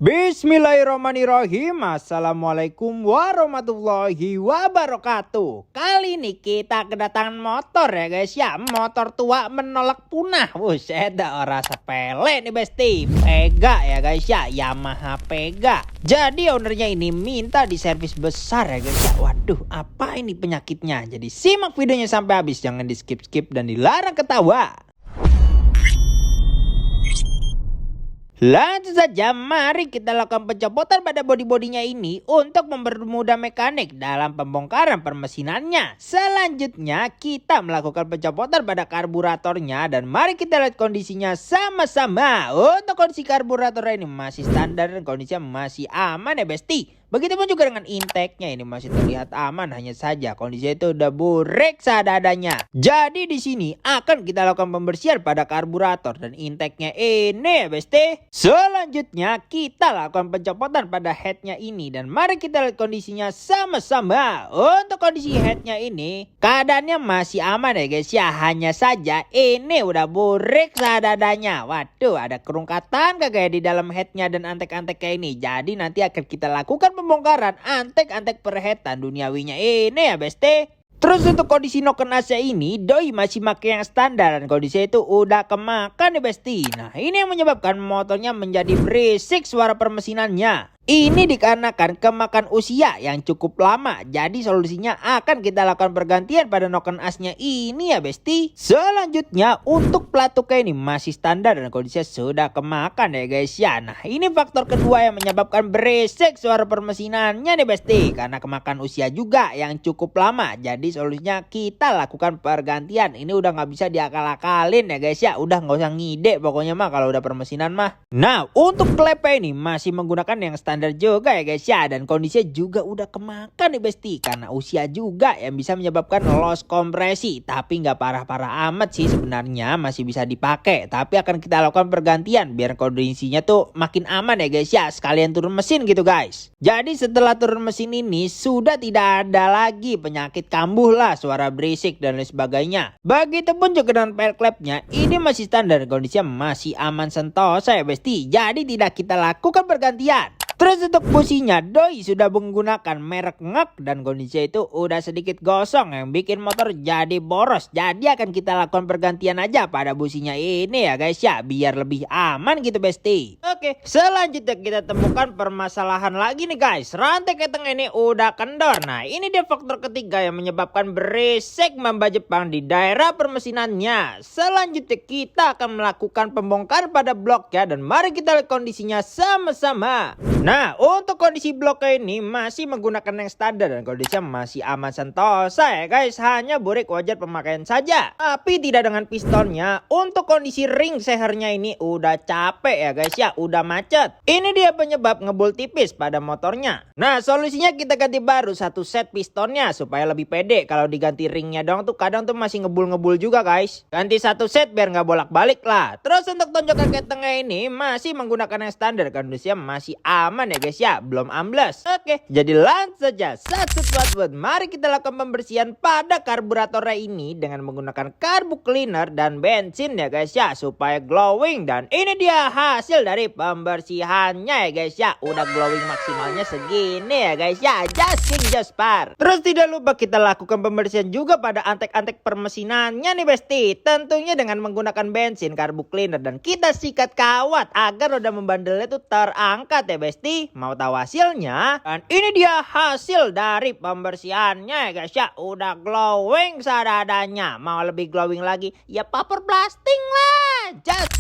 Bismillahirrahmanirrahim. Assalamualaikum warahmatullahi wabarakatuh. Kali ini kita kedatangan motor ya guys ya. Motor tua menolak punah. Buset dah, orang sepele nih besti. Pega ya guys ya, Yamaha Pega. Jadi ownernya ini minta di servis besar ya guys ya. Waduh, apa ini penyakitnya? Jadi simak videonya sampai habis, jangan di skip-skip dan dilarang ketawa. Langsung saja mari kita lakukan pencopotan pada bodi-bodinya ini untuk mempermudah mekanik dalam pembongkaran permesinannya. Selanjutnya kita melakukan pencopotan pada karburatornya dan mari kita lihat kondisinya sama-sama. Untuk kondisi karburator ini masih standar dan kondisinya masih aman ya besti. Begitupun juga dengan intake-nya, ini masih terlihat aman, hanya saja kondisinya itu udah burek seadanya. Jadi di sini akan kita lakukan pembersihan pada karburator dan intake-nya ini ya besti. Selanjutnya kita lakukan pencopotan pada head-nya ini dan mari kita lihat kondisinya sama-sama. Untuk kondisi head-nya ini keadaannya masih aman ya guys ya, hanya saja ini udah burek seadanya. Waduh, ada kerungkatan kagak ya di dalam head-nya dan antek-anteknya ini. Jadi nanti akan kita lakukan pembongkaran antek-antek perhetan duniawinya ini ya besti. Terus untuk kondisi noken AC ini doi masih pakai yang standar dan kondisi itu udah kemakan nih besti. Nah ini yang menyebabkan motornya menjadi berisik suara permesinannya. Ini dikarenakan kemakan usia yang cukup lama. Jadi solusinya akan kita lakukan pergantian pada noken asnya ini ya besti. Selanjutnya untuk pelatuknya ini masih standar dan kondisinya sudah kemakan ya guys ya. Nah ini faktor kedua yang menyebabkan berisik suara permesinannya nih besti. Karena kemakan usia juga yang cukup lama. Jadi solusinya kita lakukan pergantian. Ini udah nggak bisa diakal-akalin ya guys ya. Udah nggak usah ngide pokoknya mah kalau udah permesinan mah. Nah untuk klepnya ini masih menggunakan yang standar juga ya guys ya, dan kondisinya juga udah kemakan nih besti karena usia juga yang bisa menyebabkan loss kompresi, tapi nggak parah-parah amat sih sebenarnya, masih bisa dipakai, tapi akan kita lakukan pergantian biar kondisinya tuh makin aman ya guys ya, sekalian turun mesin gitu guys. Jadi setelah turun mesin ini sudah tidak ada lagi penyakit kambuh lah, suara berisik dan lain sebagainya. Begitupun juga dengan pel klepnya, ini masih standar, kondisinya masih aman sentosa ya besti, jadi tidak kita lakukan pergantian. Terus untuk businya doi sudah menggunakan merek ngek dan kondisinya itu udah sedikit gosong yang bikin motor jadi boros. Jadi akan kita lakukan pergantian aja pada businya ini ya guys ya, biar lebih aman gitu besti. Oke, selanjutnya kita temukan permasalahan lagi nih guys. Rantai keteng ini udah kendor. Nah ini dia faktor ketiga yang menyebabkan berisik mamba Jepang di daerah permesinannya. Selanjutnya kita akan melakukan pembongkaran pada bloknya dan mari kita lihat kondisinya sama-sama. Nah untuk kondisi bloknya ini masih menggunakan yang standar dan kondisinya masih aman sentosa ya guys, hanya burek wajar pemakaian saja, tapi tidak dengan pistonnya. Untuk kondisi ring sehernya ini udah capek ya guys ya, udah macet. Ini dia penyebab ngebul tipis pada motornya. Nah solusinya kita ganti baru satu set pistonnya supaya lebih pede. Kalau diganti ringnya dong tuh kadang tuh masih ngebul-ngebul juga guys. Ganti satu set biar nggak bolak-balik lah. Terus untuk tonjokan ketengah ini masih menggunakan yang standar, kondisinya masih aman ya guys ya, belum ambles. Oke, jadi langsung saja mari kita lakukan pembersihan pada karburatornya ini dengan menggunakan karbu cleaner dan bensin ya guys ya, supaya glowing. Dan ini dia hasil dari pembersihannya ya guys ya, udah glowing maksimalnya segini ya guys ya, just par. Terus tidak lupa kita lakukan pembersihan juga pada antek-antek permesinannya nih besti, tentunya dengan menggunakan bensin, karbu cleaner, dan kita sikat kawat agar roda membandelnya tuh terangkat ya besti. Mau tahu hasilnya? Dan ini dia hasil dari pembersihannya ya guys ya, udah glowing seadanya. Mau lebih glowing lagi ya paper blasting lah, just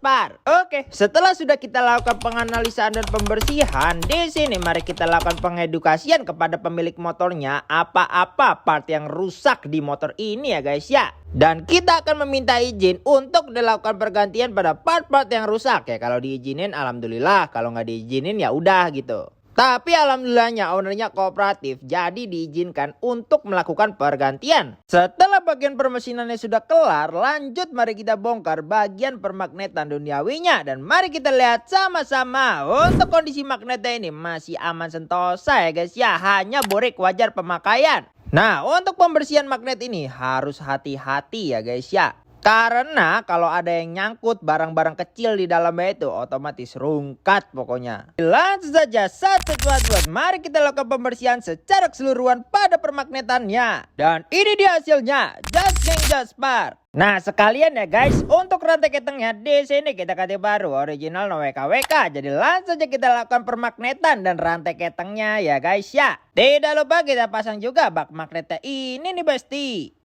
par. Oke, setelah sudah kita lakukan penganalisaan dan pembersihan, di sini mari kita lakukan pengedukasian kepada pemilik motornya apa-apa part yang rusak di motor ini ya guys ya. Dan kita akan meminta izin untuk dilakukan pergantian pada part-part yang rusak ya. Kalau diizinin alhamdulillah, kalau nggak diizinin ya udah gitu. Tapi alhamdulillahnya ownernya kooperatif, jadi diizinkan untuk melakukan pergantian. Setelah bagian permesinannya sudah kelar, lanjut mari kita bongkar bagian permagnetan duniawinya. Dan mari kita lihat sama-sama. Untuk kondisi magnetnya ini masih aman sentosa ya guys ya, hanya borek wajar pemakaian. Nah untuk pembersihan magnet ini harus hati-hati ya guys ya. Karena kalau ada yang nyangkut barang-barang kecil di dalamnya itu otomatis rungkat pokoknya. Langsung saja mari kita lakukan pembersihan secara keseluruhan pada permagnetannya. Dan ini dia hasilnya, just King Jaspar. Nah sekalian ya guys, untuk rantai ketengnya di sini kita ganti baru original no WKWK. Jadi langsung saja kita lakukan permagnetan dan rantai ketengnya ya guys ya. Tidak lupa kita pasang juga bak magnetnya ini nih besti.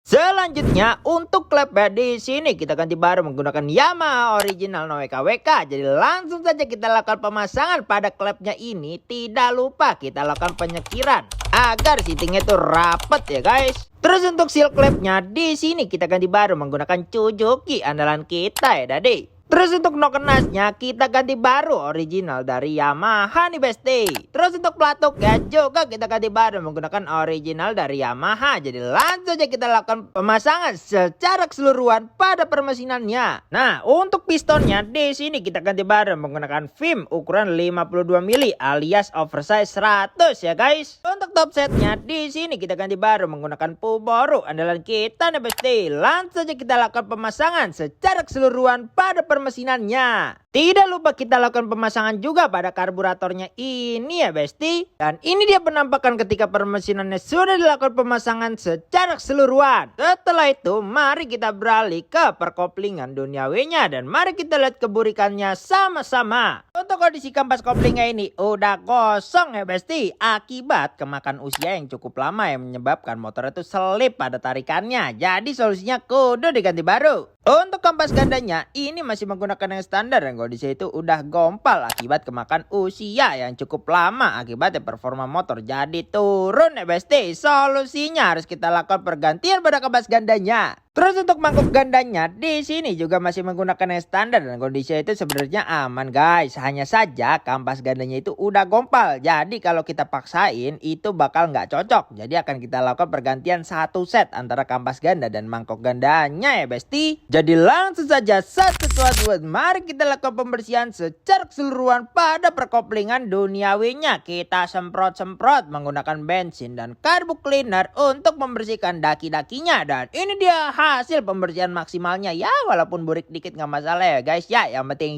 Selanjutnya untuk klepnya di sini kita ganti baru menggunakan Yamaha original no WKWK. Jadi langsung saja kita lakukan pemasangan pada klepnya ini. Tidak lupa kita lakukan penyekiran agar sitingnya itu rapat ya guys. Terus untuk seal klepnya di sini kita ganti baru menggunakan Suzuki andalan kita ya Dadi. Terus untuk nokenasnya kita ganti baru original dari Yamaha nih besti. Terus untuk pelatuknya juga kita ganti baru menggunakan original dari Yamaha. Jadi langsung aja kita lakukan pemasangan secara keseluruhan pada permesinannya. Nah untuk pistonnya di sini kita ganti baru menggunakan film ukuran 52 mili alias oversize 100 ya guys. Untuk top setnya di sini kita ganti baru menggunakan Puboru andalan kita nih besti. Langsung aja kita lakukan pemasangan secara keseluruhan pada mesinannya. Tidak lupa kita lakukan pemasangan juga pada karburatornya ini ya besti. Dan ini dia penampakan ketika permesinannya sudah dilakukan pemasangan secara keseluruhan. Setelah itu mari kita beralih ke perkoplingan duniawinya. Dan mari kita lihat keburikannya sama-sama. Untuk kondisi kampas koplingnya ini udah kosong ya besti. Akibat kemakan usia yang cukup lama yang menyebabkan motor itu selip pada tarikannya. Jadi solusinya kudu diganti baru. Untuk kampas gandanya ini masih menggunakan yang standar dan kondisi itu udah gompal akibat kemakan usia yang cukup lama. Akibatnya performa motor jadi turun ya besti. Solusinya harus kita lakukan pergantian pada kampas gandanya. Terus untuk mangkuk gandanya di sini juga masih menggunakan yang standar dan kondisi itu sebenarnya aman guys. Hanya saja kampas gandanya itu udah gompal. Jadi kalau kita paksain itu bakal nggak cocok. Jadi akan kita lakukan pergantian satu set antara kampas ganda dan mangkok gandanya ya besti. Jadi langsung saja mari kita lakukan pembersihan secara keseluruhan pada perkoplingan duniawinya. Kita semprot-semprot menggunakan bensin dan karbu cleaner untuk membersihkan daki-dakinya. Dan ini dia hasil pembersihan maksimalnya ya, walaupun burik dikit nggak masalah ya guys ya. Yang penting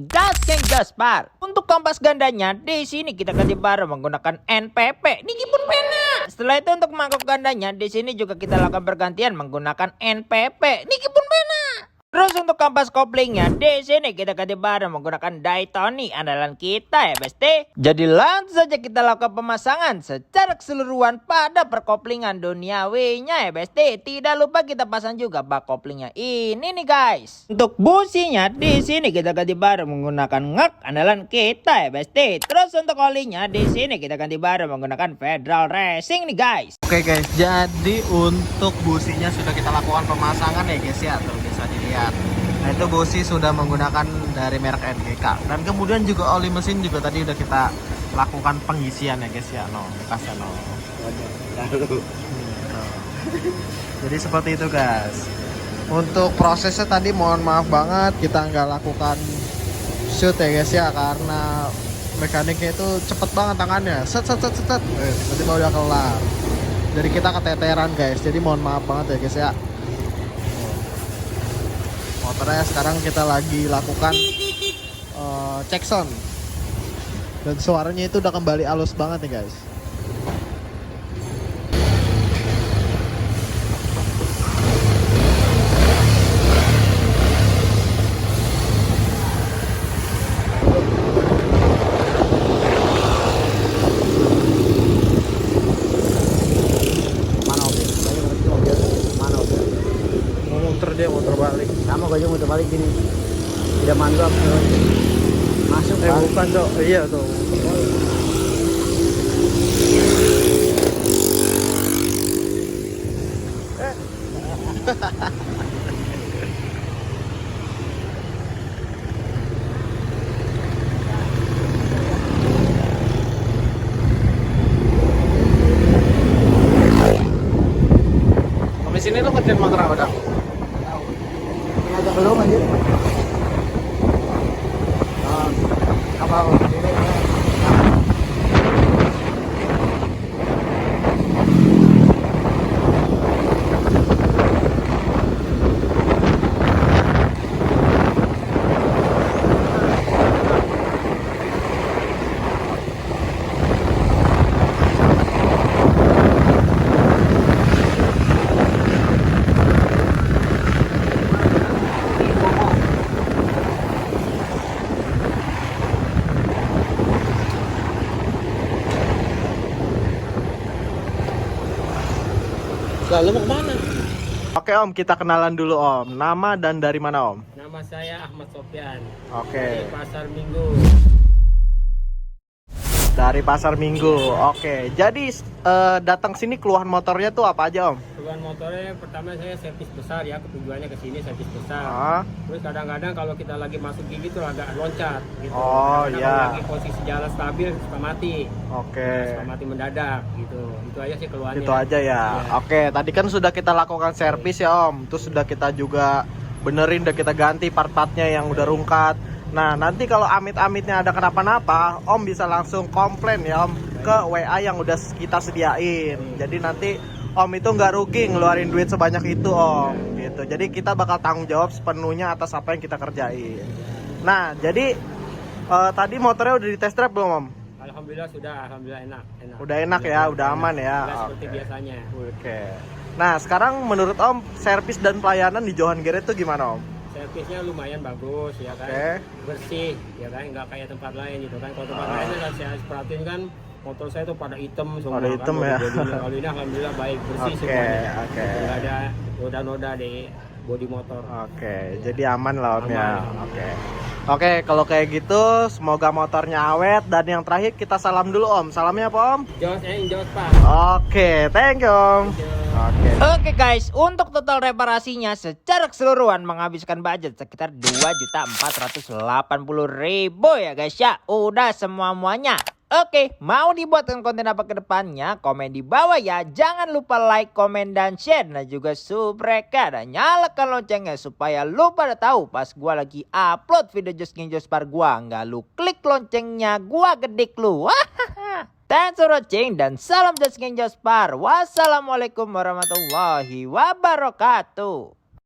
gas par. Untuk kampas gandanya di sini kita ganti baru menggunakan NPP. Niki pun pena. Setelah itu untuk mangkok gandanya di sini juga kita lakukan pergantian menggunakan NPP. Niki pun pena. Terus untuk kampas koplingnya di sini kita ganti baru menggunakan Daytoni andalan kita ya besti. Jadi langsung saja kita lakukan pemasangan secara keseluruhan pada perkoplingan duniawinya ya besti. Tidak lupa kita pasang juga bak koplingnya ini nih guys. Untuk businya di sini kita ganti baru menggunakan ngek andalan kita ya besti. Terus untuk olinya di sini kita ganti baru menggunakan Federal Racing nih guys. Oke guys, jadi untuk businya sudah kita lakukan pemasangan ya guys ya, tuh bisa dilihat. Nah itu busi sudah menggunakan dari merek NGK. Dan kemudian juga oli mesin juga tadi udah kita lakukan pengisian ya guys ya, no, bekasnya no. Jadi seperti itu guys. Untuk prosesnya tadi mohon maaf banget kita nggak lakukan shoot ya guys ya, karena mekaniknya itu cepet banget tangannya, set tiba-tiba udah kelar. Jadi kita keteteran guys, jadi mohon maaf banget ya guys ya. Motornya sekarang kita lagi lakukan check sound dan suaranya itu udah kembali halus banget nih guys. Motor balik sama gue juga muter balik gini tidak mantap masuk bukan dok, iya tuh. Di sini lo ngetin motor apa dok? belum anjir kapal Lah, lu mau kemana? Oke Om, kita kenalan dulu Om. Nama dan dari mana Om? Nama saya Ahmad Sofyan. Oke. Dari Pasar Minggu. Dari Pasar Minggu. Oke. Jadi datang sini keluhan motornya tuh apa aja Om? Keluhan motornya pertama saya servis besar ya, tujuannya ke sini servis besar. Ah. Terus kadang-kadang kalau kita lagi masuk gigi tuh agak loncat gitu. Oh, Karena iya. kalau lagi posisi jalan stabil suka mati. Oke. Suka mati mendadak gitu. Itu aja sih keluhannya. Itu aja ya. Iya. Oke, tadi kan sudah kita lakukan servis ya Om. Terus sudah kita juga benerin, udah kita ganti part-partnya yang udah rungkat. Nah, nanti kalau amit-amitnya ada kenapa-napa, Om bisa langsung komplain ya Om ke WA yang udah kita sediain. Jadi nanti Om itu nggak rugi ngeluarin duit sebanyak itu Om. Gitu. Jadi kita bakal tanggung jawab sepenuhnya atas apa yang kita kerjain. Nah, jadi tadi motornya udah di test drive belum Om? Alhamdulillah sudah, alhamdulillah enak. Udah enak ya, udah aman ya. Nggak seperti Oke. biasanya. Oke. Nah, sekarang menurut Om, servis dan pelayanan di Johan Garage itu gimana Om? Servisnya lumayan bagus ya kan, Oke. bersih ya kan, nggak kayak tempat lain gitu kan. Kalau tempat lain kan saya perhatiin kan motor saya tuh pada hitam semua. Pada hitam kan, ya. bodi-bodinya. Kalau ini alhamdulillah baik, bersih Oke, semuanya. oke. Nggak ada noda-noda di bodi motor. Oke, jadi aman lah Om ya. Aman. Oke. Oke, kalau kayak gitu semoga motornya awet, dan yang terakhir kita salam dulu Om. Salamnya apa Om? Jos, Jos Pak. Oke, thank you Om. Oke. Oke guys, untuk total reparasinya secara keseluruhan menghabiskan budget sekitar 2.480.000 ya guys ya. Udah semua-muanya. Oke, mau dibuatkan konten apa ke depannya? Komen di bawah ya. Jangan lupa like, komen, dan share. Dan juga subscribe dan nyalakan loncengnya supaya lu pada tahu pas gua lagi upload video Just King Jospar gua. Nggak lu klik loncengnya, gua gedik lu. Thanks for watching dan salam Just King Jospar. Wassalamualaikum warahmatullahi wabarakatuh.